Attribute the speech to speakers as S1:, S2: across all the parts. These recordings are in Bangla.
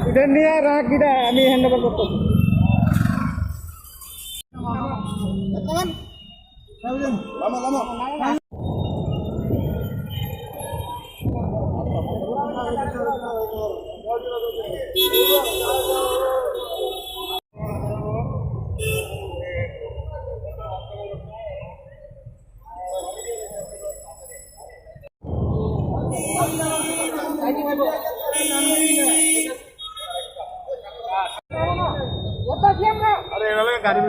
S1: এটা নিয়ে রাখ এটা আমি হ্যান্ড ওভার করতেছি। গাড়ি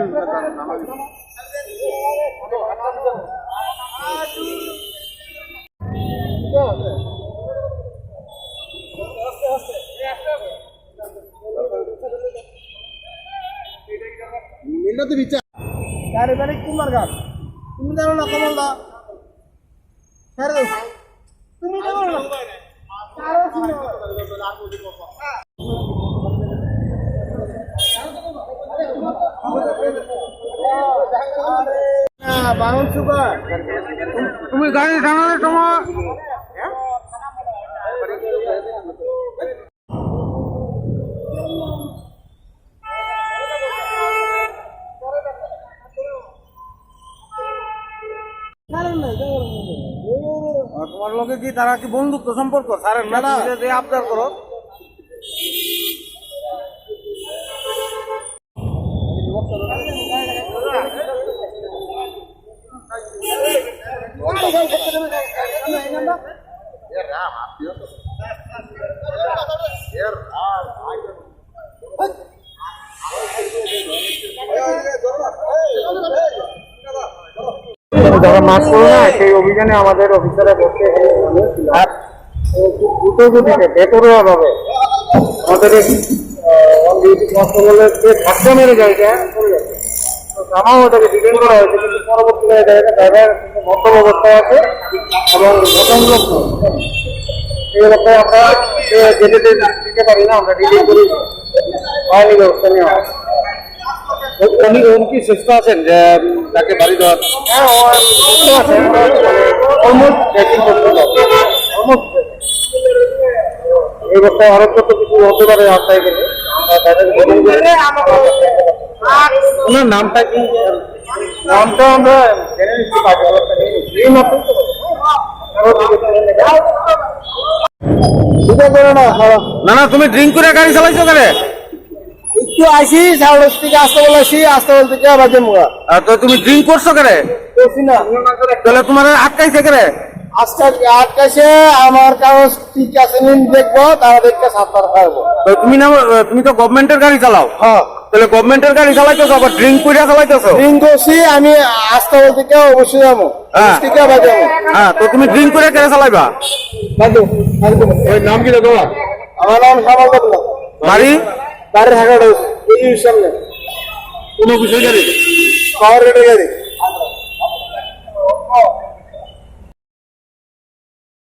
S1: মিলতে বিচার গাড়ি বাড়ি কুমার ঘাট তুমি জানো না কমলদা তুমি জানো না তুমি গাড়ি থামানোর সময় তোমার লোকে কি তারা কি বন্ধুত্ব সম্পর্ক ছাড়েন না যে আবদার করো যারা মাছ করো না সেই অভিযানে আমাদের অফিসাররা বসে আর দ্রুত গতিতে বেতরোয়া ভাবে আমাদের কনস্টেবলের যে ধাক্কা মেরে জায়গা চলে যাচ্ছে তামাও ওটাকে ডিটেন করা হয়েছে কিন্তু পরবর্তীকালে ড্রাইভার মন্তব্য অবস্থায় আছে এবং ঘটনাগ্রস্ত এই এলাকায় আমরা যেতে দিতে পারি না আমরা ডিটেন করি আইনি ব্যবস্থা নেওয়া হয়। উনি কি চেষ্টা আছেন যে তাকে বাড়ি দেওয়ার? হ্যাঁ এই বছর আরো কত কিছু হতে পারে রাস্তায় গেলে ওনার নামটা কি? নামটা আমরা জেনে নিচ্ছি না না তুমি ড্রিঙ্ক করে গাড়ি চালাইছো কেন? একটু আসি সাউথ থেকে আসতে বলেছি আসতে বলতে কে আবার জমুয়া তো তুমি ড্রিঙ্ক করছো কেন? করছি না। তাহলে তোমার আটকাইছে কেন? আটকাইছে আমার কাগজ ঠিক আছে নিন দেখবো তারা দেখতে সাতবার খাবো। তুমি তো গভর্নমেন্টের গাড়ি চালাও। হ্যাঁ তাহলে গভর্নমেন্টের গাড়ি চালাইতেছো আবার ড্রিঙ্ক করে চালাইতেছো? ড্রিঙ্ক করছি আমি আসতে বলতে কে অবশ্যই যাবো। হ্যাঁ তো তুমি ড্রিঙ্ক করে কেন চালাইবা? নাম কি তোমার? আমার নাম সামাল বাড়ি বাড়ির হাগাড় সামনে কোন বিষয় গাড়ি পাওয়ার রেটে গাড়ি